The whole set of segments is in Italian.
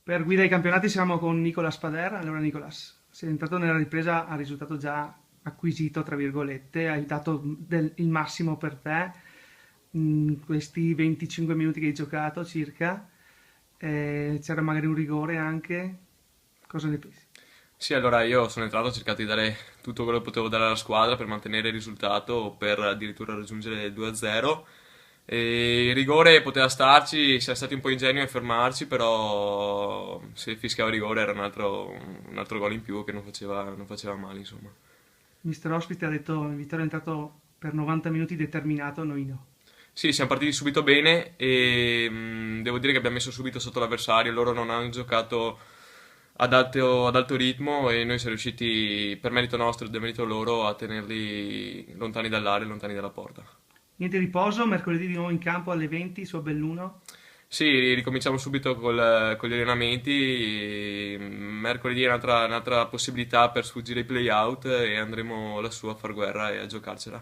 Per guida ai campionati siamo con Nicolas Pader. Allora Nicolas, sei entrato nella ripresa a risultato già acquisito, tra virgolette, hai dato il massimo per te in questi 25 minuti che hai giocato circa. C'era magari un rigore anche, cosa ne pensi? Sì, allora io sono entrato, ho cercato di dare tutto quello che potevo dare alla squadra per mantenere il risultato o per addirittura raggiungere il 2-0. E il rigore poteva starci, siamo stati un po' ingenui a fermarci, però se fischiava il rigore era un altro gol in più che non faceva male, insomma. Mister Ospite ha detto Vittorio è entrato per 90 minuti determinato, noi no. Sì, siamo partiti subito bene e devo dire che abbiamo messo subito sotto l'avversario, loro non hanno giocato ad alto ritmo e noi siamo riusciti, per merito nostro e demerito loro, a tenerli lontani dall'area e lontani dalla porta. Niente riposo, mercoledì di nuovo in campo alle 20 su a Belluno. Sì, ricominciamo subito con gli allenamenti. Mercoledì è un'altra possibilità per sfuggire ai play-out e andremo lassù a far guerra e a giocarcela.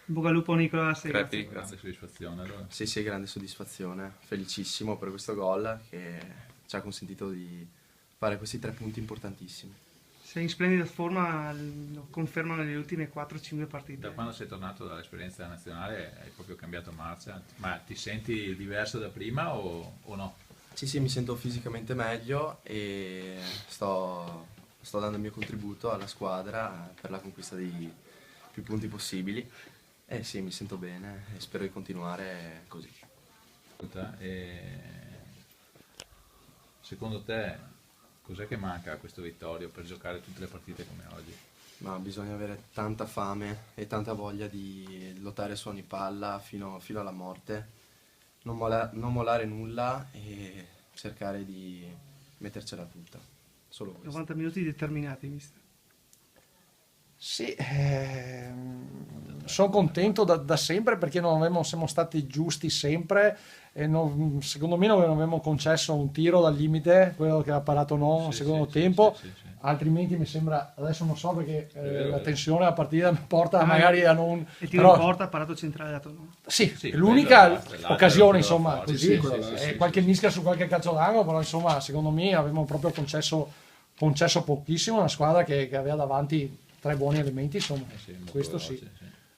In bocca al lupo Nicolas e Crepi, grazie. grazie. Grande soddisfazione allora. Sì, sì, grande soddisfazione, felicissimo per questo gol che ci ha consentito di fare questi 3 punti importantissimi. Sei in splendida forma, lo confermano le ultime 4-5 partite. Da quando sei tornato dall'esperienza nazionale hai proprio cambiato marcia, ma ti senti diverso da prima o no? Sì, sì, mi sento fisicamente meglio e sto dando il mio contributo alla squadra per la conquista di più punti possibili. E sì, mi sento bene e spero di continuare così. Ascolta, secondo te cos'è che manca a questo Vittorio per giocare tutte le partite come oggi? Ma bisogna avere tanta fame e tanta voglia di lottare su ogni palla fino alla morte, non mollare nulla e cercare di mettercela tutta. Solo questo. 90 minuti determinati, mister. Sì, sono contento da sempre perché siamo stati giusti sempre e secondo me non avevamo concesso un tiro dal limite, quello che ha parato non al Sì, secondo sì, tempo, sì, sì, sì. altrimenti mi sembra, adesso non so perché vero, la vero. tensione alla partita mi porta magari a non... Il tiro però- in porta, parato centrale dato no. Sì, Sì, è l'unica quello basta, l'altro occasione, lo insomma, fa forte. così, Sì, sì, sì, sì, qualche sì. mischia su qualche calcio d'angolo, però insomma, secondo me avevamo proprio concesso pochissimo, una squadra che aveva davanti tre buoni elementi, insomma, Sì, molto questo veloce, sì. sì.